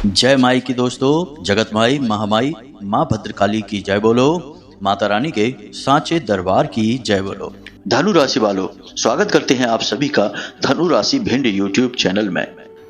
जय माई की दोस्तों, जगत माई महामाई माँ भद्रकाली की जय बोलो। माता रानी के सांचे दरबार की जय बोलो। धनु राशि वालों, स्वागत करते हैं आप सभी का धनु राशि भिंड यूट्यूब चैनल में।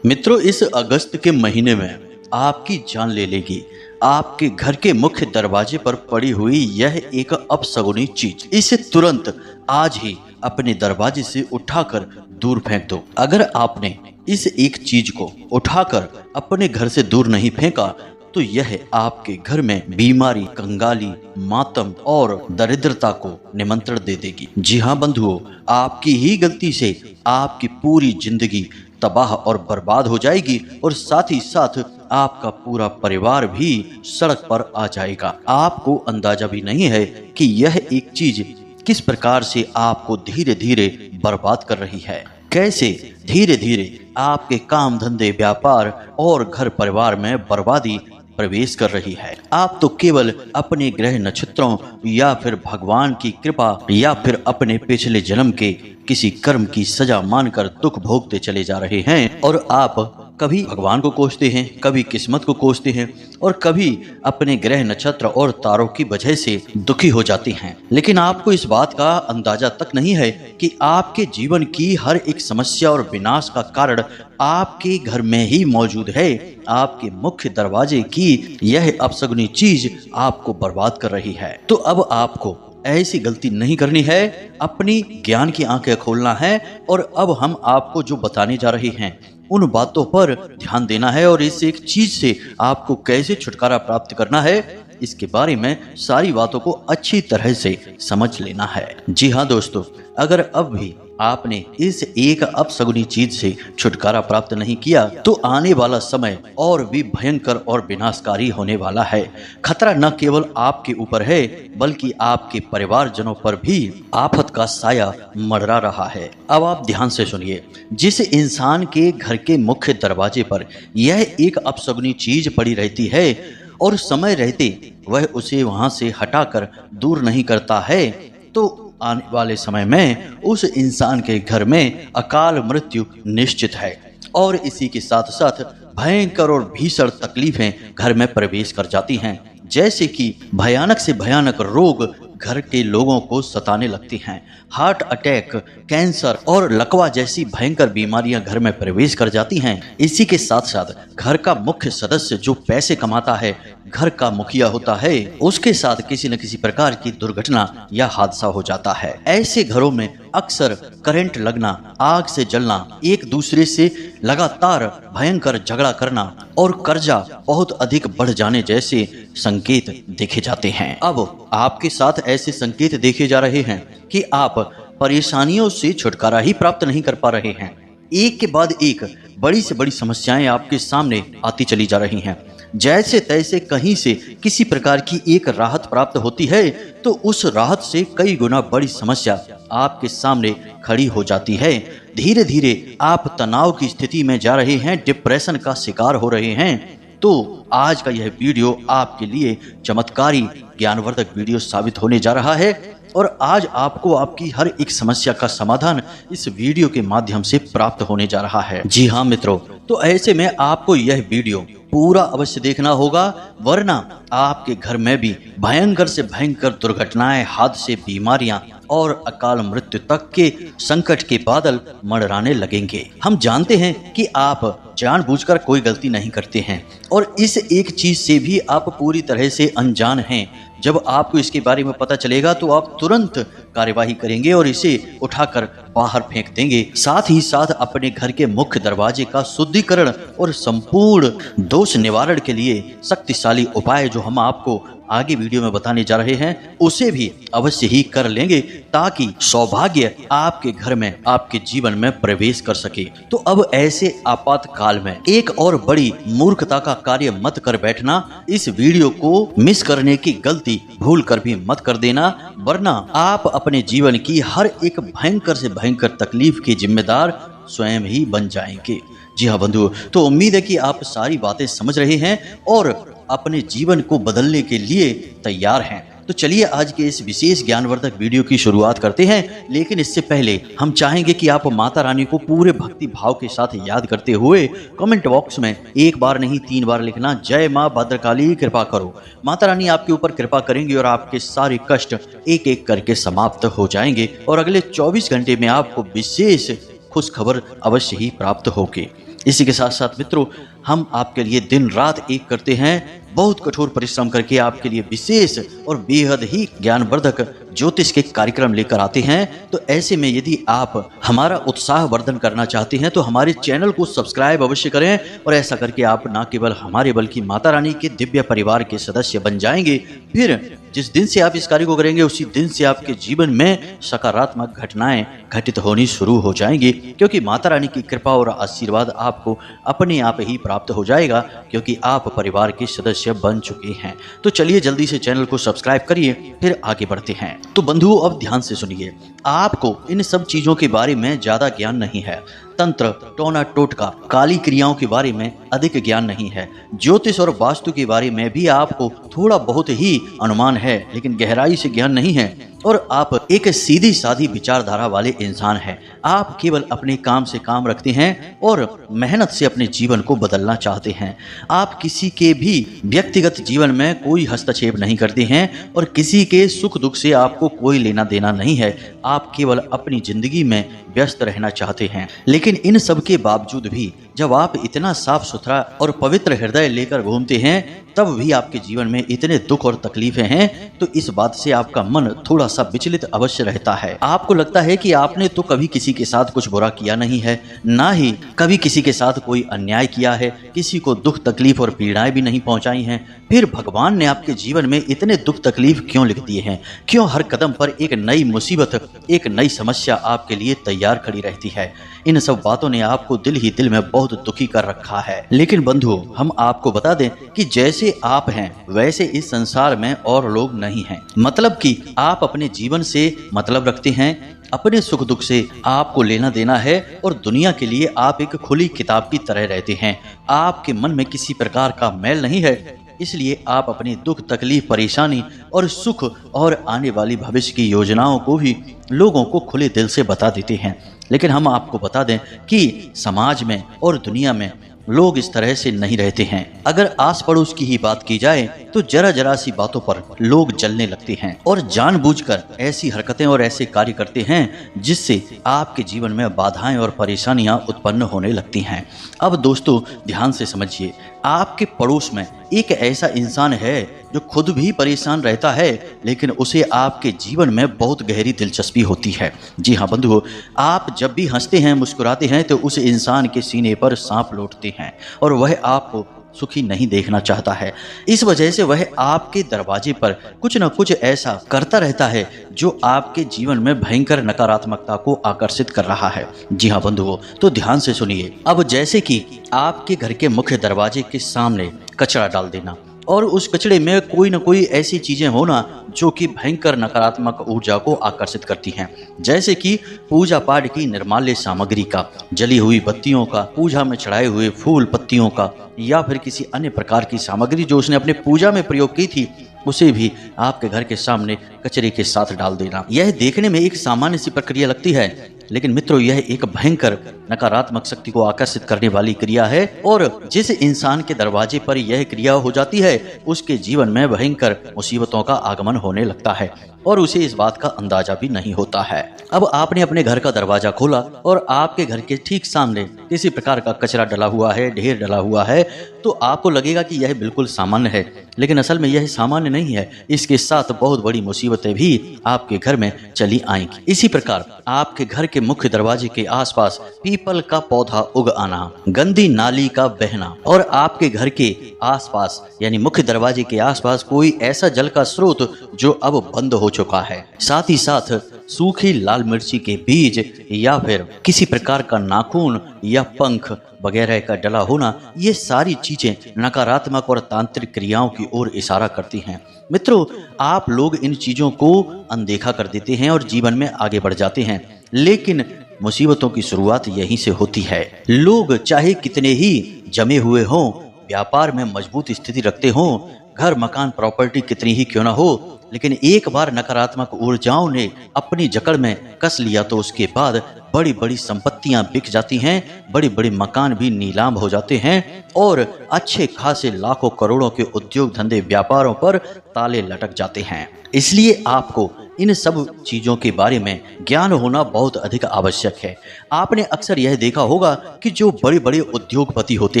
मित्रों, इस अगस्त के महीने में आपकी जान ले लेगी आपके घर के मुख्य दरवाजे पर पड़ी हुई यह एक अपशगुनी चीज। इसे तुरंत आज ही अपने दरवाजे से उठाकर दूर फेंक दो। अगर आपने इस एक चीज को उठाकर अपने घर से दूर नहीं फेंका तो यह आपके घर में बीमारी, कंगाली, मातम और दरिद्रता को निमंत्रण दे देगी। जी हाँ बंधुओं, आपकी ही गलती से आपकी पूरी जिंदगी तबाह और बर्बाद हो जाएगी और साथ ही साथ आपका पूरा परिवार भी सड़क पर आ जाएगा। आपको अंदाजा भी नहीं है कि यह एक चीज किस प्रकार से आपको धीरे धीरे बर्बाद कर रही है, कैसे धीरे धीरे आपके काम धंधे, व्यापार और घर परिवार में बर्बादी प्रवेश कर रही है। आप तो केवल अपने ग्रह नक्षत्रों या फिर भगवान की कृपा या फिर अपने पिछले जन्म के किसी कर्म की सजा मानकर दुख भोगते चले जा रहे हैं और आप कभी भगवान को कोसते हैं, कभी किस्मत को कोसते हैं और कभी अपने ग्रह नक्षत्र और तारों की वजह से दुखी हो जाते हैं। लेकिन आपको इस बात का अंदाजा तक नहीं है कि आपके जीवन की हर एक समस्या और विनाश का कारण आपके घर में ही मौजूद है। आपके मुख्य दरवाजे की यह अपशगुनी चीज आपको बर्बाद कर रही है। तो अब आपको ऐसी गलती नहीं करनी है, अपनी ज्ञान की आंखें खोलना है और अब हम आपको जो बताने जा रहे हैं उन बातों पर ध्यान देना है और इस एक चीज से आपको कैसे छुटकारा प्राप्त करना है इसके बारे में सारी बातों को अच्छी तरह से समझ लेना है। जी हाँ दोस्तों, अगर अब भी आपने इस एक अपशगुनी चीज से छुटकारा प्राप्त नहीं किया तो आने वाला समय और भी भयंकर और विनाशकारी होने वाला है। खतरा न केवल आपके ऊपर है बल्कि आपके परिवारजनों पर भी आफत का साया मंडरा रहा है। अब आप ध्यान से सुनिए। जिस इंसान के घर के मुख्य दरवाजे पर यह एक अपशगुनी चीज पड़ी रहती है और समय रहते वह उसे वहां से हटाकर दूर नहीं करता है तो आने वाले समय में उस इंसान के घर में अकाल मृत्यु निश्चित है और इसी के साथ साथ भयंकर और भीषण तकलीफें घर में प्रवेश कर जाती हैं, जैसे कि भयानक से भयानक रोग घर के लोगों को सताने लगती हैं। हार्ट अटैक, कैंसर और लकवा जैसी भयंकर बीमारियां घर में प्रवेश कर जाती हैं। इसी के साथ साथ घर का मुख्य सदस्य जो पैसे कमाता है, घर का मुखिया होता है, उसके साथ किसी न किसी प्रकार की दुर्घटना या हादसा हो जाता है। ऐसे घरों में अक्सर करंट लगना, आग से जलना, एक दूसरे से लगातार भयंकर झगड़ा करना और कर्जा बहुत अधिक बढ़ जाने जैसे संकेत देखे जाते हैं। अब आपके साथ ऐसे संकेत देखे जा रहे हैं कि आप परेशानियों से छुटकारा ही प्राप्त नहीं कर पा रहे हैं। एक के बाद एक बड़ी से बड़ी समस्याएं आपके सामने आती चली जा रही हैं। जैसे तैसे कहीं से किसी प्रकार की एक राहत प्राप्त होती है तो उस राहत से कई गुना बड़ी समस्या आपके सामने खड़ी हो जाती है। धीरे धीरे आप तनाव की स्थिति में जा रहे हैं, डिप्रेशन का शिकार हो रहे हैं। तो आज का यह वीडियो आपके लिए चमत्कारी ज्ञानवर्धक वीडियो साबित होने जा रहा है और आज आपको आपकी हर एक समस्या का समाधान इस वीडियो के माध्यम से प्राप्त होने जा रहा है। जी हाँ मित्रों, तो ऐसे में आपको यह वीडियो पूरा अवश्य देखना होगा, वरना आपके घर में भी भयंकर से भयंकर दुर्घटनाएं, हादसे, बीमारियां और अकाल मृत्यु तक के संकट के बादल मंडराने लगेंगे। हम जानते हैं कि आप जानबूझकर कोई गलती नहीं करते हैं और इस एक चीज से भी आप पूरी तरह से अनजान हैं। जब आपको इसके बारे में पता चलेगा तो आप तुरंत कार्यवाही करेंगे और इसे उठाकर बाहर फेंक देंगे। साथ ही साथ अपने घर के मुख्य दरवाजे का शुद्धिकरण और संपूर्ण दोष निवारण के लिए शक्तिशाली उपाय जो हम आपको आगे वीडियो में बताने जा रहे हैं उसे भी अवश्य ही कर लेंगे ताकि सौभाग्य आपके घर में, आपके जीवन में प्रवेश कर सके। तो अब ऐसे आपातकाल में एक और बड़ी मूर्खता का कार्य मत कर बैठना। इस वीडियो को मिस करने की गलती भूल कर भी मत कर देना, वरना आप अपने जीवन की हर एक भयंकर से भयंकर तकलीफ के जिम्मेदार स्वयं ही बन जाएंगे। जी हाँ बंधुओं, तो उम्मीद है कि आप सारी बातें समझ रहे हैं और अपने जीवन को बदलने के लिए तैयार हैं। तो चलिए आज के इस विशेष ज्ञानवर्धक वीडियो की शुरुआत करते हैं। लेकिन इससे पहले हम चाहेंगे कि आप माता रानी को पूरे भक्ति भाव के साथ याद करते हुए कमेंट बॉक्स में एक बार नहीं 3 बार लिखना, जय माँ भद्रकाली कृपा करो। माता रानी आपके ऊपर कृपा करेंगी और आपके सारे कष्ट एक एक करके समाप्त हो जाएंगे और अगले 24 घंटे में आपको विशेष खुश खबर अवश्य ही प्राप्त होगी। इसी के साथ साथ मित्रों, हम आपके लिए दिन रात एक करते हैं, बहुत कठोर परिश्रम करके आपके लिए विशेष और बेहद ही ज्ञानवर्धक ज्योतिष के कार्यक्रम लेकर आते हैं। तो ऐसे में यदि आप हमारा उत्साह वर्धन करना चाहते हैं तो हमारे चैनल को सब्सक्राइब अवश्य करें और ऐसा करके आप न केवल हमारे बल्कि माता रानी के दिव्य परिवार के सदस्य बन जाएंगे। फिर जिस दिन से आप इस कार्य को करेंगे उसी दिन से आपके जीवन में सकारात्मक घटनाएं घटित होनी शुरू हो जाएंगी, क्योंकि माता रानी की कृपा और आशीर्वाद आपको अपने आप ही प्राप्त हो जाएगा, क्योंकि आप परिवार के सदस्य बन चुके हैं। तो चलिए जल्दी से चैनल को सब्सक्राइब करिए, फिर आगे बढ़ते हैं। तो बंधुओं, अब ध्यान से सुनिए, आपको इन सब चीजों के बारे में ज्यादा ज्ञान नहीं है। तंत्र, टोना टोटका, काली क्रियाओं के बारे में अधिक ज्ञान नहीं है। ज्योतिष और वास्तु के बारे में भी आपको थोड़ा बहुत ही अनुमान है, लेकिन गहराई से ज्ञान नहीं है। और आप एक सीधी सादी विचारधारा वाले इंसान हैं। आप केवल अपने काम से काम रखते हैं और मेहनत से अपने जीवन को बदलना चाहते हैं। आप किसी के भी व्यक्तिगत जीवन में कोई हस्तक्षेप नहीं करते हैं और किसी के सुख दुख से आपको कोई लेना देना नहीं है। आप केवल अपनी जिंदगी में व्यस्त रहना चाहते हैं। लेकिन इन सब के बावजूद भी जब आप इतना साफ सुथरा और पवित्र हृदय लेकर घूमते हैं, तब भी आपके जीवन में इतने दुख और तकलीफें हैं, तो इस बात से आपका मन थोड़ा सा विचलित अवश्य रहता है। आपको लगता है कि आपने तो कभी किसी के साथ कुछ बुरा किया नहीं है, ना ही कभी किसी के साथ कोई अन्याय किया है, किसी को दुख तकलीफ और पीड़ाएं भी नहीं पहुंचाई हैं। फिर भगवान ने आपके जीवन में इतने दुख तकलीफ क्यों लिख दिए हैं? क्यों हर कदम पर एक नई मुसीबत, एक नई समस्या आपके लिए तैयार खड़ी रहती है? इन सब बातों ने आपको दिल ही दिल में बहुत दुखी कर रखा है। लेकिन बंधुओं, हम आपको बता दें कि जैसे आप हैं वैसे इस संसार में और लोग नहीं हैं। मतलब कि आप अपने जीवन से मतलब रखते हैं, अपने सुख दुख से आपको लेना देना है और दुनिया के लिए आप एक खुली किताब की तरह रहते हैं। आपके मन में किसी प्रकार का मैल नहीं है, इसलिए आप अपनी दुख तकलीफ, परेशानी और सुख और आने वाली भविष्य की योजनाओं को भी लोगों को खुले दिल से बता देते हैं। लेकिन हम आपको बता दें कि समाज में और दुनिया में लोग इस तरह से नहीं रहते हैं। अगर आस पड़ोस की ही बात की जाए तो जरा जरा सी बातों पर लोग जलने लगते हैं और जानबूझकर ऐसी हरकतें और ऐसे कार्य करते हैं जिससे आपके जीवन में बाधाएं और परेशानियां उत्पन्न होने लगती हैं। अब दोस्तों ध्यान से समझिए, आपके पड़ोस में एक ऐसा इंसान है जो खुद भी परेशान रहता है, लेकिन उसे आपके जीवन में बहुत गहरी दिलचस्पी होती है। जी हाँ बंधुओं, आप जब भी हंसते हैं, मुस्कुराते हैं, तो उस इंसान के सीने पर सांप लौटते हैं और वह आपको सुखी नहीं देखना चाहता है। इस वजह से वह आपके दरवाजे पर कुछ न कुछ ऐसा करता रहता है जो आपके जीवन में भयंकर नकारात्मकता को आकर्षित कर रहा है। जी हाँ बंधुओं, तो ध्यान से सुनिए। अब जैसे कि आपके घर के मुख्य दरवाजे के सामने कचरा डाल देना और उस कचड़े में कोई न कोई ऐसी चीजें होना जो कि भयंकर नकारात्मक ऊर्जा को आकर्षित करती हैं, जैसे कि पूजा पाठ की निर्माल्य सामग्री का, जली हुई बत्तियों का, पूजा में चढ़ाए हुए फूल पत्तियों का, या फिर किसी अन्य प्रकार की सामग्री जो उसने अपने पूजा में प्रयोग की थी, उसे भी आपके घर के सामने कचरे के साथ डाल देना। यह देखने में एक सामान्य सी प्रक्रिया लगती है, लेकिन मित्रों यह एक भयंकर नकारात्मक शक्ति को आकर्षित करने वाली क्रिया है और जिस इंसान के दरवाजे पर यह क्रिया हो जाती है उसके जीवन में भयंकर मुसीबतों का आगमन होने लगता है और उसे इस बात का अंदाजा भी नहीं होता है। अब आपने अपने घर का दरवाजा खोला और आपके घर के ठीक सामने किसी प्रकार का कचरा डला हुआ है, ढेर डला हुआ है, तो आपको लगेगा कि यह बिल्कुल सामान्य है, लेकिन असल में यह सामान्य नहीं है। इसके साथ बहुत बड़ी मुसीबतें भी आपके घर में चली आएंगी। इसी प्रकार आपके घर के मुख्य दरवाजे के आसपास पीपल का पौधा उग आना, गंदी नाली का बहना और आपके घर के आसपास यानी मुख्य दरवाजे के आसपास कोई ऐसा जल का स्रोत जो अब बंद हो चुका है, साथ ही साथ सूखी लाल मिर्ची के बीज या फिर किसी प्रकार का नाखून या पंख वगैरह का डला होना, ये सारी चीजें नकारात्मक और तांत्रिक क्रियाओं की ओर इशारा करती हैं। मित्रों, आप लोग इन चीजों को अनदेखा कर देते हैं और जीवन में आगे बढ़ जाते हैं, लेकिन मुसीबतों की शुरुआत यहीं से होती है। लोग चाहे कितने ही जमे हुए हों, व्यापार में मजबूत स्थिति रखते हों, घर मकान प्रॉपर्टी कितनी ही क्यों ना हो, लेकिन एक बार नकारात्मक ऊर्जाओं ने अपनी जकड़ में कस लिया तो उसके बाद बड़ी बड़ी संपत्तियां बिक जाती हैं, बड़े बड़े मकान भी नीलाम हो जाते हैं और अच्छे खासे लाखों करोड़ों के उद्योग धंधे व्यापारों पर ताले लटक जाते हैं। इसलिए आपको इन सब चीज़ों के बारे में ज्ञान होना बहुत अधिक आवश्यक है। आपने अक्सर यह देखा होगा कि जो बड़े बड़े उद्योगपति होते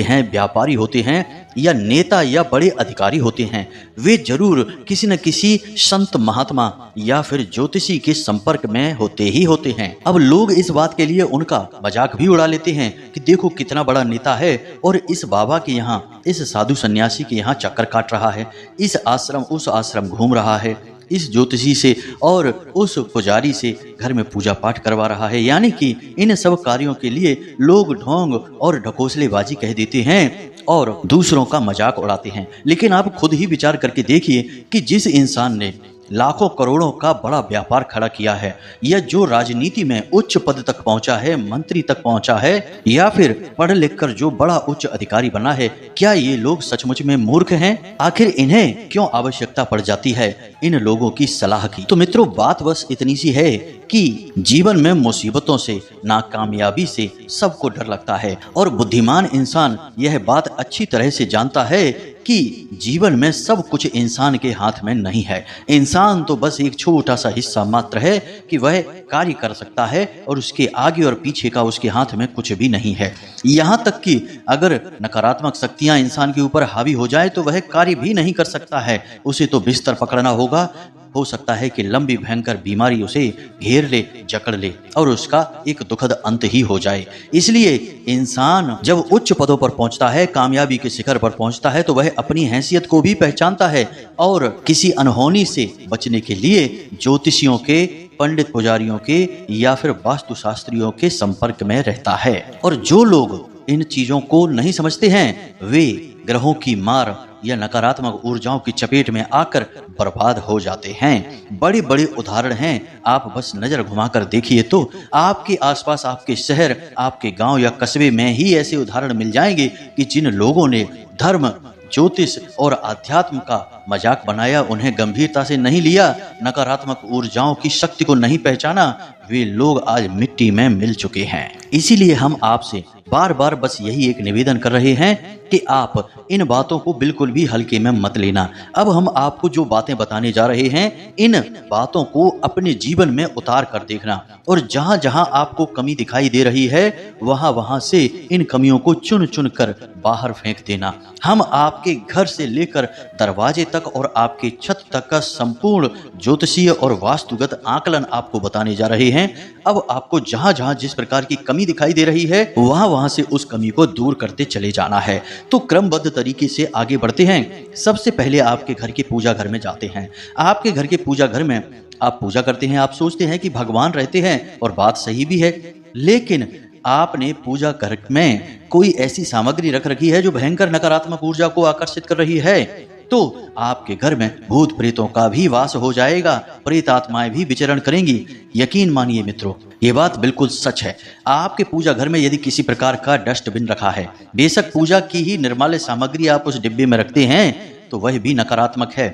हैं, व्यापारी होते हैं या नेता या बड़े अधिकारी होते हैं, वे जरूर किसी न किसी संत महात्मा या फिर ज्योतिषी के संपर्क में होते ही होते हैं। अब लोग इस बात के लिए उनका मजाक भी उड़ा लेते हैं कि देखो कितना बड़ा नेता है और इस बाबा के यहाँ, इस साधु सन्यासी के यहाँ चक्कर काट रहा है, इस आश्रम उस आश्रम घूम रहा है, इस ज्योतिषी से और उस पुजारी से घर में पूजा पाठ करवा रहा है। यानी कि इन सब कार्यों के लिए लोग ढोंग और ढकोसलेबाजी कह देते हैं और दूसरों का मजाक उड़ाते हैं। लेकिन आप खुद ही विचार करके देखिए कि जिस इंसान ने लाखों करोड़ों का बड़ा व्यापार खड़ा किया है या जो राजनीति में उच्च पद तक पहुंचा है, मंत्री तक पहुंचा है या फिर पढ़ लिख कर जो बड़ा उच्च अधिकारी बना है, क्या ये लोग सचमुच में मूर्ख हैं? आखिर इन्हें क्यों आवश्यकता पड़ जाती है इन लोगों की सलाह की? तो मित्रों, बात बस इतनी सी है कि जीवन में मुसीबतों से, नाकामयाबी से सबको डर लगता है और बुद्धिमान इंसान यह बात अच्छी तरह से जानता है कि जीवन में सब कुछ इंसान के हाथ में नहीं है। इंसान तो बस एक छोटा सा हिस्सा मात्र है कि वह कार्य कर सकता है और उसके आगे और पीछे का उसके हाथ में कुछ भी नहीं है। यहाँ तक कि अगर नकारात्मक शक्तियाँ इंसान के ऊपर हावी हो जाए तो वह कार्य भी नहीं कर सकता है। उसे तो बिस्तर पकड़ना होगा, हो सकता है कि लंबी भयंकर बीमारी उसे घेर ले, जकड़ ले और उसका एक दुखद अंत ही हो जाए। इसलिए इंसान जब उच्च पदों पर पहुंचता है, कामयाबी के शिखर पर पहुंचता है, तो वह अपनी हैसियत को भी पहचानता है और किसी अनहोनी से बचने के लिए ज्योतिषियों के, पंडित पुजारियों के या फिर वास्तुशास्त्रियों के संपर्क में रहता है। और जो लोग इन चीजों को नहीं समझते हैं वे ग्रहों की मार या नकारात्मक ऊर्जाओं की चपेट में आकर बर्बाद हो जाते हैं। बड़े बड़े उदाहरण हैं, आप बस नजर घुमाकर देखिए तो आपके आसपास, आपके शहर, आपके गांव या कस्बे में ही ऐसे उदाहरण मिल जाएंगे कि जिन लोगों ने धर्म, ज्योतिष और आध्यात्म का मजाक बनाया, उन्हें गंभीरता से नहीं लिया, नकारात्मक ऊर्जाओं की शक्ति को नहीं पहचाना, वे लोग आज मिट्टी में मिल चुके हैं। इसीलिए हम आपसे बार बार बस यही एक निवेदन कर रहे हैं कि आप इन बातों को बिल्कुल भी हल्के में मत लेना। अब हम आपको जो बातें बताने जा रहे हैं, इन बातों को अपने जीवन में उतार कर देखना और जहां जहां आपको कमी दिखाई दे रही है वहां वहां से इन कमियों को चुन चुन कर बाहर फेंक देना। हम आपके घर से लेकर दरवाजे तक और आपके छत तक का संपूर्ण ज्योतिषीय और वास्तुगत आकलन आपको बताने जा रहे हैं। अब आपको जहां जहां जिस प्रकार की कमी दिखाई दे रही है वहां वहां से उस कमी को दूर करते चले जाना है। तो क्रमबद्ध तरीके से आगे बढ़ते हैं। सबसे पहले आपके घर के पूजा घर में जाते हैं। आपके घर के पूजा घर में आप पूजा करते हैं, आप सोचते हैं कि भगवान रहते हैं और बात सही भी है, लेकिन आपने पूजा घर में कोई ऐसी सामग्री रख रखी है जो भयंकर नकारात्मक ऊर्जा को आकर्षित कर रही है, तो आपके घर में भूत प्रेतों का भी वास हो जाएगा, प्रेत आत्माएं भी विचरण करेंगी। यकीन मानिए मित्रों, ये बात बिल्कुल सच है। आपके पूजा घर में यदि किसी प्रकार का डस्टबिन रखा है, बेशक पूजा की ही निर्माल्य सामग्री आप उस डिब्बे में रखते हैं, तो वह भी नकारात्मक है।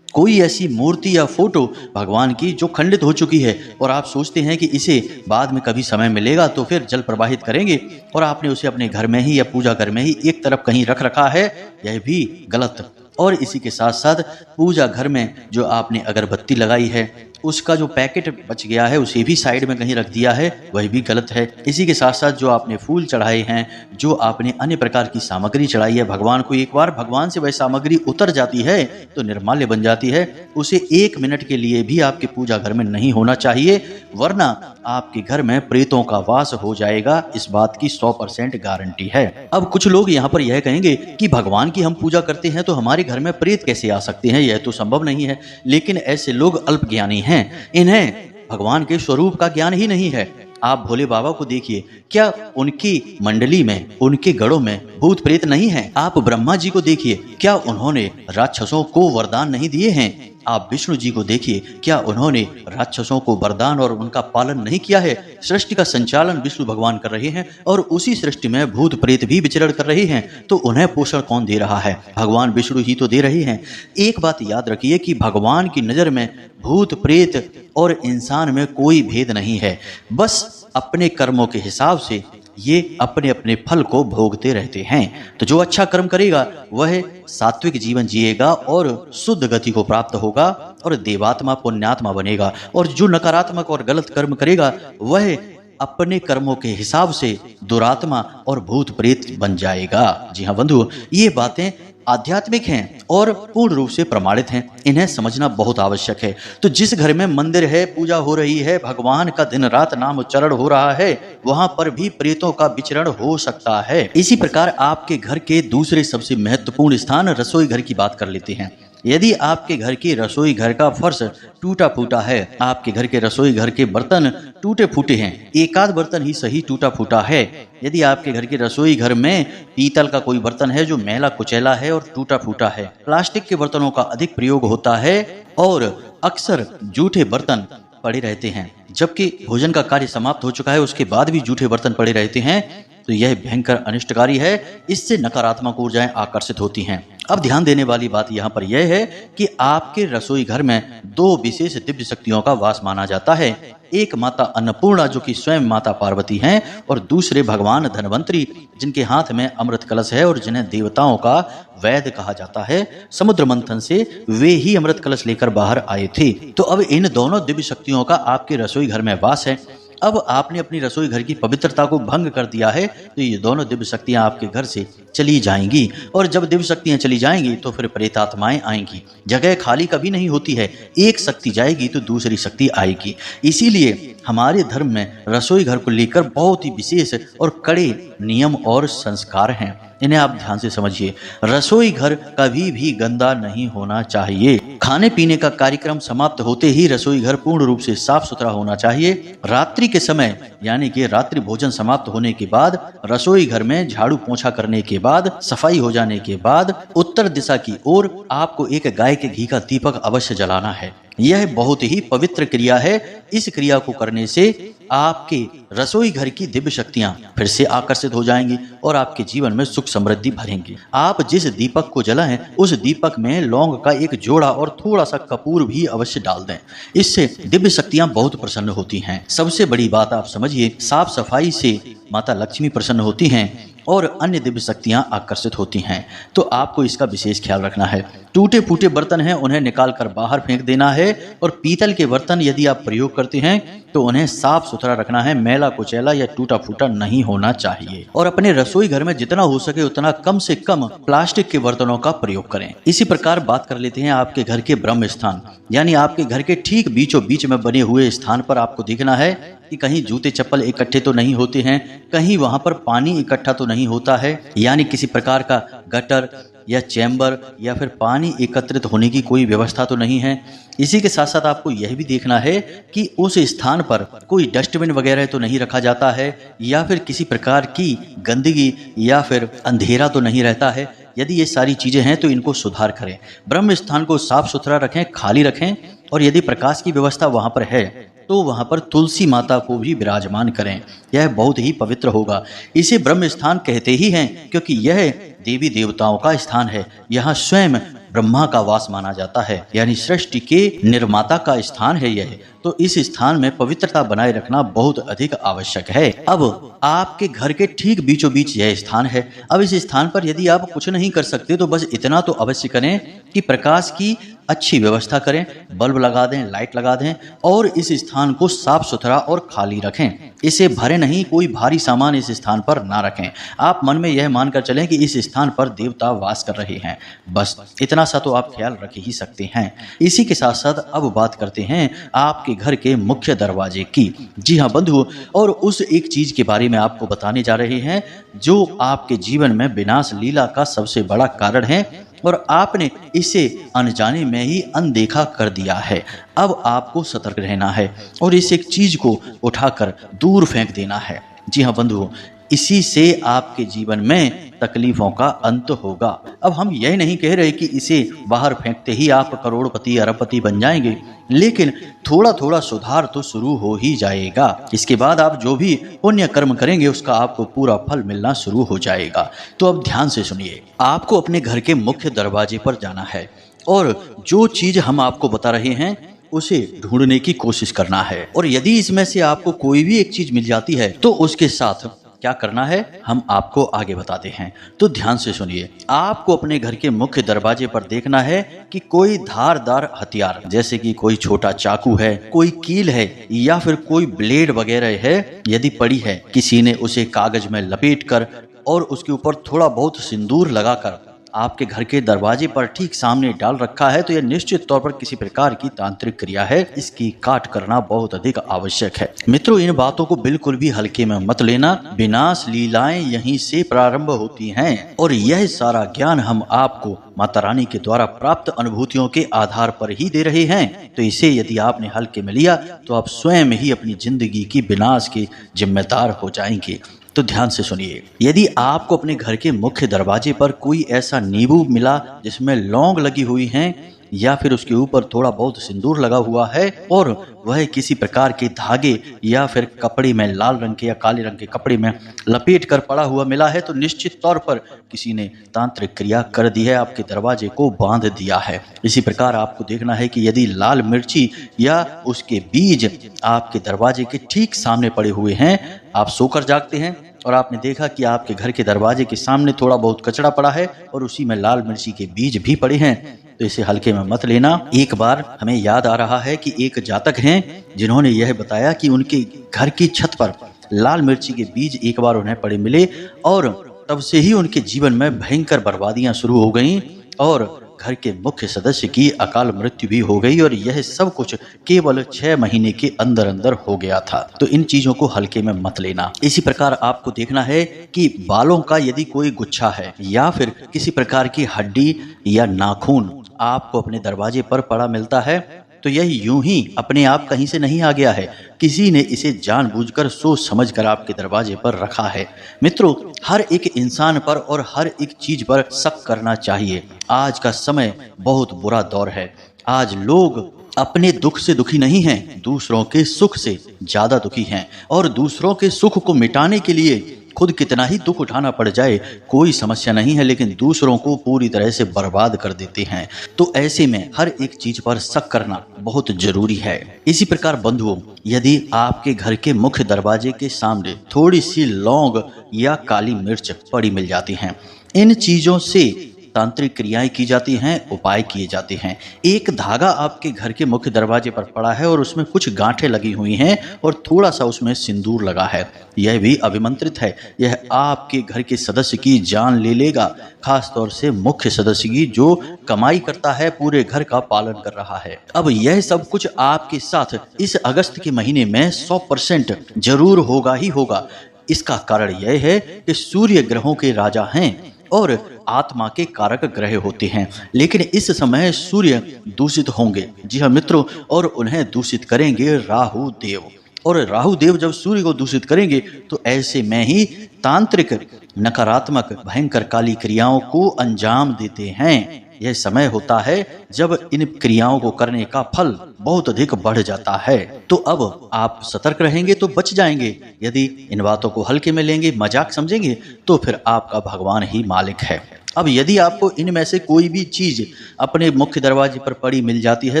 कोई ऐसी मूर्ति या फोटो भगवान की जो खंडित हो चुकी है और आप सोचते हैं कि इसे बाद में कभी समय मिलेगा तो फिर जल प्रवाहित करेंगे और आपने उसे अपने घर में ही या पूजा घर में ही एक तरफ कहीं रख रखा है, यह भी गलत। और इसी के साथ साथ पूजा घर में जो आपने अगरबत्ती लगाई है उसका जो पैकेट बच गया है उसे भी साइड में कहीं रख दिया है, वह भी गलत है। इसी के साथ साथ जो आपने फूल चढ़ाए हैं, जो आपने अन्य प्रकार की सामग्री चढ़ाई है भगवान को, एक बार भगवान से वह सामग्री उतर जाती है तो निर्माल्य बन जाती है। उसे 1 मिनट के लिए भी आपके पूजा घर में नहीं होना चाहिए, वरना आपके घर में प्रेतों का वास हो जाएगा। इस बात की 100% गारंटी है। अब कुछ लोग यहाँ पर यह कहेंगे कि भगवान की हम पूजा करते हैं तो हमारे घर में प्रेत कैसे आ सकते हैं, यह तो संभव नहीं है। लेकिन ऐसे लोग अल्पज्ञानी हैं, इन्हें भगवान के स्वरूप का ज्ञान ही नहीं है। आप भोले बाबा को देखिए, क्या उनकी मंडली में, उनके गढ़ों में भूत प्रेत नहीं है? आप ब्रह्मा जी को देखिए, क्या उन्होंने राक्षसों को वरदान नहीं दिए हैं? आप विष्णु जी को देखिए, क्या उन्होंने राक्षसों को वरदान और उनका पालन नहीं किया है? सृष्टि का संचालन विष्णु भगवान कर रहे हैं और उसी सृष्टि में भूत प्रेत भी विचरण कर रहे हैं, तो उन्हें पोषण कौन दे रहा है? भगवान विष्णु ही तो दे रहे हैं। एक बात याद रखिए कि भगवान की नजर में भूत प्रेत और इंसान में कोई भेद नहीं है। बस अपने कर्मों के हिसाब से ये अपने अपने फल को भोगते रहते हैं। तो जो अच्छा कर्म करेगा वह सात्विक जीवन जिएगा और शुद्ध गति को प्राप्त होगा और देवात्मा पुण्यात्मा बनेगा, और जो नकारात्मक और गलत कर्म करेगा वह अपने कर्मों के हिसाब से दुरात्मा और भूत प्रेत बन जाएगा। जी हाँ बंधु, ये बातें आध्यात्मिक हैं और पूर्ण रूप से प्रमाणित हैं, इन्हें समझना बहुत आवश्यक है। तो जिस घर में मंदिर है, पूजा हो रही है, भगवान का दिन रात नाम उच्चारण हो रहा है, वहां पर भी प्रेतों का विचरण हो सकता है। इसी प्रकार आपके घर के दूसरे सबसे महत्वपूर्ण स्थान रसोई घर की बात कर लेते हैं। यदि आपके घर की रसोई घर का फर्श टूटा फूटा है, आपके घर के रसोई घर के बर्तन टूटे फूटे हैं, एक आध बर्तन ही सही टूटा फूटा है, यदि आपके घर के रसोई घर में पीतल का कोई बर्तन है जो मैला कुचैला है और टूटा फूटा है, प्लास्टिक के बर्तनों का अधिक प्रयोग होता है और अक्सर जूठे बर्तन पड़े रहते हैं, जबकि भोजन का कार्य समाप्त हो चुका है उसके बाद भी जूठे बर्तन पड़े रहते हैं, तो यह भयंकर अनिष्टकारी है। इससे नकारात्मक ऊर्जाएं आकर्षित होती हैं। अब ध्यान देने वाली बात यहाँ पर यह है कि आपके रसोई घर में दो विशेष दिव्य शक्तियों का वास माना जाता है। एक माता अन्नपूर्णा जो कि स्वयं माता पार्वती हैं, और दूसरे भगवान धन्वंतरी जिनके हाथ में अमृत कलश है और जिन्हें देवताओं का वैद्य कहा जाता है। समुद्र मंथन से वे ही अमृत कलश लेकर बाहर आए थे। तो अब इन दोनों दिव्य शक्तियों का आपके रसोई घर में वास है। अब आपने अपनी रसोई घर की पवित्रता को भंग कर दिया है, तो ये दोनों दिव्य शक्तियां आपके घर से चली जाएंगी, और जब दिव्य शक्तियां चली जाएंगी तो फिर प्रेतात्माएं आएंगी। जगह खाली कभी नहीं होती है, एक शक्ति जाएगी तो दूसरी शक्ति आएगी। इसीलिए हमारे धर्म में रसोई घर को लेकर बहुत ही विशेष और कड़े नियम और संस्कार हैं, इन्हें आप ध्यान से समझिए। रसोई घर कभी भी गंदा नहीं होना चाहिए। खाने पीने का कार्यक्रम समाप्त होते ही रसोई घर पूर्ण रूप से साफ सुथरा होना चाहिए। रात्रि के समय यानी कि रात्रि भोजन समाप्त होने के बाद रसोई घर में झाड़ू पोंछा करने के बाद, सफाई हो जाने के बाद उत्तर दिशा की ओर आपको एक गाय के घी का दीपक अवश्य जलाना है। यह बहुत ही पवित्र क्रिया है। इस क्रिया को करने से आपके रसोई घर की दिव्य शक्तियां फिर से आकर्षित हो जाएंगी और आपके जीवन में सुख समृद्धि भरेंगी। आप जिस दीपक को जलाएं उस दीपक में लौंग का एक जोड़ा और थोड़ा सा कपूर भी अवश्य डाल दें, इससे दिव्य शक्तियां बहुत प्रसन्न होती हैं। सबसे बड़ी बात आप समझिए, साफ सफाई से माता लक्ष्मी प्रसन्न होती हैं और अन्य दिव्य शक्तियां आकर्षित होती हैं। तो आपको इसका विशेष ख्याल रखना है। टूटे फूटे बर्तन हैं उन्हें निकाल कर बाहर फेंक देना है, और पीतल के बर्तन यदि आप प्रयोग करते हैं तो उन्हें साफ सुथरा रखना है, मैला कुचैला या टूटा फूटा नहीं होना चाहिए। और अपने रसोई घर में जितना हो सके उतना कम से कम प्लास्टिक के बर्तनों का प्रयोग करें। इसी प्रकार बात कर लेते हैं आपके घर के ब्रह्म स्थान, यानी आपके घर के ठीक बीचों बीच में बने हुए स्थान पर आपको देखना है कि कहीं जूते चप्पल इकट्ठे तो नहीं होते हैं, कहीं वहां पर पानी इकट्ठा तो नहीं होता है, यानी किसी प्रकार का गटर या चैम्बर या फिर पानी एकत्रित होने की कोई व्यवस्था तो नहीं है। इसी के साथ साथ आपको यह भी देखना है कि उस स्थान पर कोई डस्टबिन वगैरह तो नहीं रखा जाता है, या फिर किसी प्रकार की गंदगी या फिर अंधेरा तो नहीं रहता है। यदि ये सारी चीजें हैं तो इनको सुधार करें। ब्रह्म स्थान को साफ सुथरा रखें, खाली रखें, और यदि प्रकाश की व्यवस्था वहां पर है तो वहां पर तुलसी माता को भी विराजमान करें, यह बहुत ही पवित्र होगा। इसे ब्रह्म स्थान कहते ही हैं क्योंकि यह देवी देवताओं का स्थान है। यहाँ स्वयं ब्रह्मा का वास माना जाता है, यानी सृष्टि के निर्माता का स्थान है यह। तो इस स्थान में पवित्रता बनाए रखना बहुत अधिक आवश्यक है। अब आपके घर के ठीक बीचों बीच यह स्थान है। अब इस स्थान पर यदि आप कुछ नहीं कर सकते तो बस इतना तो अवश्य करें कि प्रकाश की अच्छी व्यवस्था करें, बल्ब लगा दें, लाइट लगा दें, और इस स्थान को साफ सुथरा और खाली रखें। इसे भरे नहीं, कोई भारी सामान इस स्थान पर ना रखें। आप मन में यह मानकर चलें कि इस स्थान पर देवता वास कर रहे हैं, बस इतना सा तो आप ख्याल रख ही सकते हैं। इसी के साथ साथ अब बात करते हैं आपके घर के मुख्य दरवाजे की। जी हाँ बंधु, और उस एक चीज के बारे में आपको बताने जा रहे हैं जो आपके जीवन में विनाश लीला का सबसे बड़ा कारण है, और आपने इसे अनजाने में ही अनदेखा कर दिया है। अब आपको सतर्क रहना है और इस एक चीज को उठाकर दूर फेंक देना है। जी हाँ बंधुओं, इसी से आपके जीवन में तकलीफों का अंत होगा। अब हम यह नहीं कह रहे कि इसे बाहर फेंकते ही आप करोड़पति अरबपति बन जाएंगे, लेकिन थोड़ा थोड़ा सुधार तो शुरू हो ही जाएगा। इसके बाद आप जो भी पुण्य कर्म करेंगे उसका आपको पूरा फल मिलना शुरू हो जाएगा। तो अब ध्यान से सुनिए, आपको अपने घर के मुख्य दरवाजे पर जाना है और जो चीज हम आपको बता रहे हैं उसे ढूंढने की कोशिश करना है। और यदि इसमें से आपको कोई भी एक चीज मिल जाती है तो उसके साथ क्या करना है हम आपको आगे बताते हैं। तो ध्यान से सुनिए, आपको अपने घर के मुख्य दरवाजे पर देखना है कि कोई धारदार हथियार, जैसे कि कोई छोटा चाकू है, कोई कील है या फिर कोई ब्लेड वगैरह है, यदि पड़ी है, किसी ने उसे कागज में लपेटकर और उसके ऊपर थोड़ा बहुत सिंदूर लगाकर आपके घर के दरवाजे पर ठीक सामने डाल रखा है, तो यह निश्चित तौर पर किसी प्रकार की तांत्रिक क्रिया है। इसकी काट करना बहुत अधिक आवश्यक है। मित्रों, इन बातों को बिल्कुल भी हल्के में मत लेना। विनाश लीलाएं यहीं से प्रारंभ होती हैं और यह सारा ज्ञान हम आपको माता रानी के द्वारा प्राप्त अनुभूतियों के आधार पर ही दे रहे हैं। तो इसे यदि आपने हल्के में लिया तो आप स्वयं ही अपनी जिंदगी की विनाश के जिम्मेदार हो जाएंगे। तो ध्यान से सुनिए, यदि आपको अपने घर के मुख्य दरवाजे पर कोई ऐसा नींबू मिला जिसमें लौंग लगी हुई हैं या फिर उसके ऊपर थोड़ा बहुत सिंदूर लगा हुआ है और वह किसी प्रकार के धागे या फिर कपड़े में, लाल रंग के या काले रंग के कपड़े में लपेट कर पड़ा हुआ मिला है, तो निश्चित तौर पर किसी ने तांत्रिक क्रिया कर दी है, आपके दरवाजे को बांध दिया है। इसी प्रकार आपको देखना है कि यदि लाल मिर्ची या उसके बीज आपके दरवाजे के ठीक सामने पड़े हुए हैं, आप सोकर जागते हैं और आपने देखा कि आपके घर के दरवाजे के सामने थोड़ा बहुत कचरा पड़ा है और उसी में लाल मिर्ची के बीज भी पड़े हैं, तो इसे हल्के में मत लेना। एक बार हमें याद आ रहा है कि एक जातक हैं जिन्होंने यह बताया कि उनके घर की छत पर लाल मिर्ची के बीज एक बार उन्हें पड़े मिले और तब से ही उनके जीवन में भयंकर बर्बादियां शुरू हो गईं और घर के मुख्य सदस्य की अकाल मृत्यु भी हो गई और यह सब कुछ केवल 6 महीने के अंदर अंदर हो गया था। तो इन चीजों को हल्के में मत लेना। इसी प्रकार आपको देखना है कि बालों का यदि कोई गुच्छा है या फिर किसी प्रकार की हड्डी या नाखून आपको अपने दरवाजे पर पड़ा मिलता है, तो यह यूं ही अपने आप कहीं से नहीं आ गया है, किसी ने इसे जानबूझकर सोच समझकर आपके दरवाजे पर रखा है। मित्रों, हर एक इंसान पर और हर एक चीज पर शक करना चाहिए। आज का समय बहुत बुरा दौर है। आज लोग अपने दुख से दुखी नहीं हैं, दूसरों के सुख से ज्यादा दुखी हैं और दूसरों के सुख को मिटाने के लिए खुद कितना ही दुख उठाना पड़ जाए कोई समस्या नहीं है, लेकिन दूसरों को पूरी तरह से बर्बाद कर देते हैं। तो ऐसे में हर एक चीज पर शक करना बहुत जरूरी है। इसी प्रकार बंधुओं, यदि आपके घर के मुख्य दरवाजे के सामने थोड़ी सी लौंग या काली मिर्च पड़ी मिल जाती हैं, इन चीजों से तांत्रिक क्रियाएं की जाती हैं, उपाय किए जाते हैं। एक धागा आपके घर के मुख्य दरवाजे पर पड़ा है और उसमें कुछ गांठें लगी हुई हैं और थोड़ा सा उसमें सिंदूर लगा है, यह भी अभिमंत्रित है। यह आपके घर के सदस्य की जान ले लेगा, खास तौर से मुख्य सदस्य की जो कमाई करता है, पूरे घर का पालन कर रहा है। अब यह सब कुछ आपके साथ इस अगस्त के महीने में 100% जरूर होगा ही होगा। इसका कारण यह है कि सूर्य ग्रहों के राजा हैं और आत्मा के कारक ग्रह होते हैं, लेकिन इस समय सूर्य दूषित होंगे। जी हाँ मित्रों, और उन्हें दूषित करेंगे राहु देव। और राहु देव जब सूर्य को दूषित करेंगे तो ऐसे में ही तांत्रिक नकारात्मक भयंकर काली क्रियाओं को अंजाम देते हैं। यह समय होता है जब इन क्रियाओं को करने का फल बहुत अधिक बढ़ जाता है। तो अब आप सतर्क रहेंगे तो बच जाएंगे। यदि इन बातों को हल्के में लेंगे, मजाक समझेंगे, तो फिर आपका भगवान ही मालिक है। अब यदि आपको इनमें से कोई भी चीज अपने मुख्य दरवाजे पर पड़ी मिल जाती है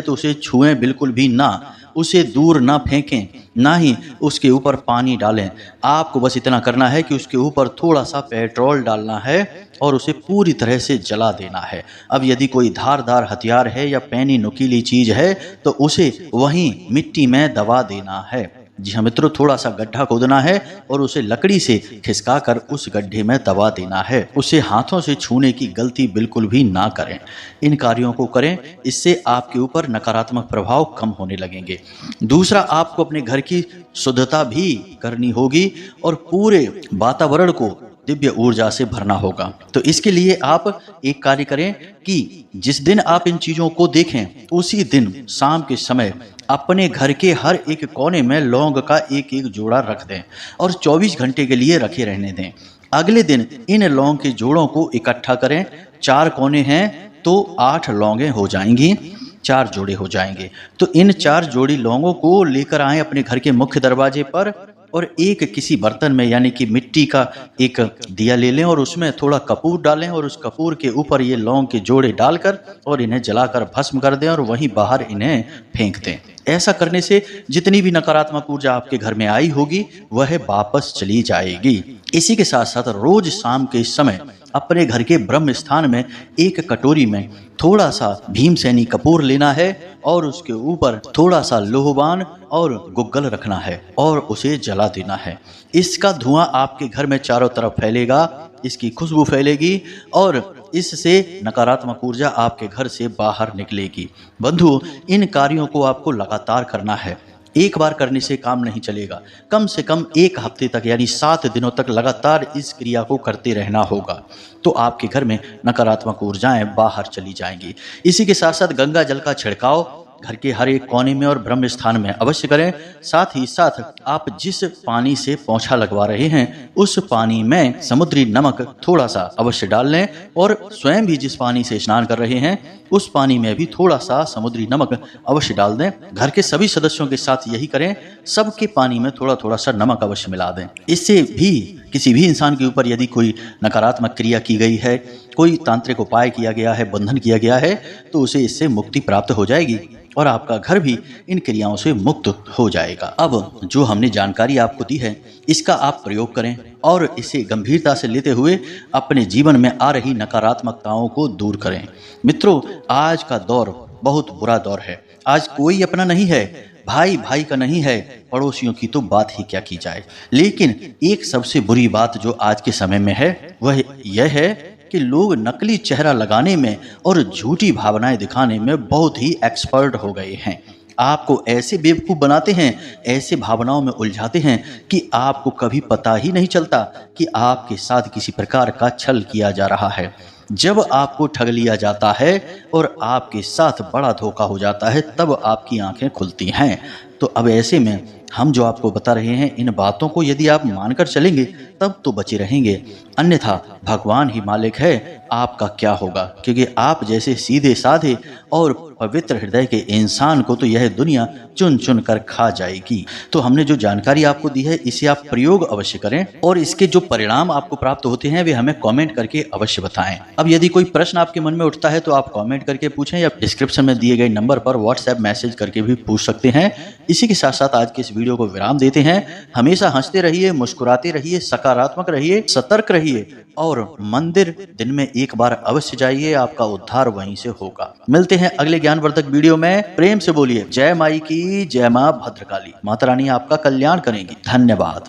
तो उसे छुएं बिल्कुल भी ना, उसे दूर ना फेंकें, ना ही उसके ऊपर पानी डालें। आपको बस इतना करना है कि उसके ऊपर थोड़ा सा पेट्रोल डालना है और उसे पूरी तरह से जला देना है। अब यदि कोई धारदार हथियार है या पैनी नुकीली चीज है तो उसे वहीं मिट्टी में दबा देना है। जी हाँ मित्रों, थोड़ा सा गड्ढा खोदना है और उसे लकड़ी से खिसका कर उस गड्ढे में दबा देना है। उसे हाथों से छूने की गलती बिल्कुल भी ना करें। इन कार्यों को करें, इससे आपके ऊपर नकारात्मक प्रभाव कम होने लगेंगे। दूसरा, आपको अपने घर की शुद्धता भी करनी होगी और पूरे वातावरण को दिव्य ऊर्जा से भरना होगा। तो इसके लिए आप एक कार्य करें कि जिस दिन आप इन चीजों को देखें उसी दिन शाम के समय अपने घर के हर एक कोने में लौंग का एक एक जोड़ा रख दें और 24 घंटे के लिए रखे रहने दें। अगले दिन इन लौंग के जोड़ों को इकट्ठा करें। 4 कोने हैं तो 8 लौंगें हो जाएंगी, 4 जोड़े हो जाएंगे। तो इन 4 जोड़ी लौंगों को लेकर आएं अपने घर के मुख्य दरवाजे पर और एक किसी बर्तन में यानी कि मिट्टी का एक दिया ले लें और उसमें थोड़ा कपूर डालें और उस कपूर के ऊपर ये लौंग के जोड़े डालकर और इन्हें जलाकर भस्म कर दें और वहीं बाहर इन्हें फेंक दें। ऐसा करने से जितनी भी नकारात्मक ऊर्जा आपके घर में आई होगी वह वापस चली जाएगी। इसी के साथ साथ रोज शाम के समय अपने घर के ब्रह्म स्थान में एक कटोरी में थोड़ा सा भीमसेनी कपूर लेना है और उसके ऊपर थोड़ा सा लोहबान और गुग्गल रखना है और उसे जला देना है। इसका धुआं आपके घर में चारों तरफ फैलेगा, इसकी खुशबू फैलेगी और इससे नकारात्मक ऊर्जा आपके घर से बाहर निकलेगी। बंधु, इन कार्यों को आपको लगातार करना है। एक बार करने से काम नहीं चलेगा, कम से कम 1 हफ्ते तक यानी 7 दिनों तक लगातार इस क्रिया को करते रहना होगा। तो आपके घर में नकारात्मक ऊर्जाएं बाहर चली जाएंगी। इसी के साथ साथ गंगा जल का छिड़काव घर के हर एक कोने में और ब्रह्म स्थान में अवश्य करें। साथ ही साथ आप जिस पानी से पोंछा लगवा रहे हैं उस पानी में समुद्री नमक थोड़ा सा अवश्य डाल लें और स्वयं भी जिस पानी से स्नान कर रहे हैं उस पानी में भी थोड़ा सा समुद्री नमक अवश्य डाल दें। घर के सभी सदस्यों के साथ यही करें, सबके पानी में थोड़ा थोड़ा सा नमक अवश्य मिला दें। इससे भी किसी भी इंसान के ऊपर यदि कोई नकारात्मक क्रिया की गई है, कोई तांत्रिक उपाय किया गया है, बंधन किया गया है, तो उसे इससे मुक्ति प्राप्त हो जाएगी और आपका घर भी इन क्रियाओं से मुक्त हो जाएगा। अब जो हमने जानकारी आपको दी है इसका आप प्रयोग करें और इसे गंभीरता से लेते हुए अपने जीवन में आ रही नकारात्मकताओं को दूर करें। मित्रों, आज का दौर बहुत बुरा दौर है। आज कोई अपना नहीं है, भाई भाई का नहीं है, पड़ोसियों की तो बात ही क्या की जाए। लेकिन एक सबसे बुरी बात जो आज के समय में है वह यह है कि लोग नकली चेहरा लगाने में और झूठी भावनाएं दिखाने में बहुत ही एक्सपर्ट हो गए हैं। आपको ऐसे बेवकूफ़ बनाते हैं, ऐसे भावनाओं में उलझाते हैं कि आपको कभी पता ही नहीं चलता कि आपके साथ किसी प्रकार का छल किया जा रहा है। जब आपको ठग लिया जाता है और आपके साथ बड़ा धोखा हो जाता है तब आपकी आंखें खुलती हैं। तो अब ऐसे में हम जो आपको बता रहे हैं इन बातों को यदि आप मानकर चलेंगे तब तो बचे रहेंगे, अन्यथा भगवान ही मालिक है आपका क्या होगा। क्योंकि आप जैसे सीधे साधे और पवित्र हृदय के इंसान को तो यह दुनिया चुन चुन कर खा जाएगी। तो हमने जो जानकारी आपको दी है इसे आप प्रयोग अवश्य करें और इसके जो परिणाम आपको प्राप्त होते हैं वे हमें कमेंट करके अवश्य बताएं। अब यदि कोई प्रश्न आपके मन में उठता है तो आप कमेंट करके पूछें या डिस्क्रिप्शन में दिए गए नंबर पर व्हाट्सएप मैसेज करके भी पूछ सकते हैं। इसी के साथ साथ आज के इस वीडियो को विराम देते हैं। हमेशा हंसते रहिए, मुस्कुराते रहिए, सकारात्मक रहिए, सतर्क रहिए और मंदिर दिन में एक बार अवश्य जाइए, आपका उद्धार वहीं से होगा। मिलते हैं अगले ज्ञानवर्धक वीडियो में। प्रेम से बोलिए जय माई की, जय मां भद्रकाली। माता रानी आपका कल्याण करेंगी। धन्यवाद।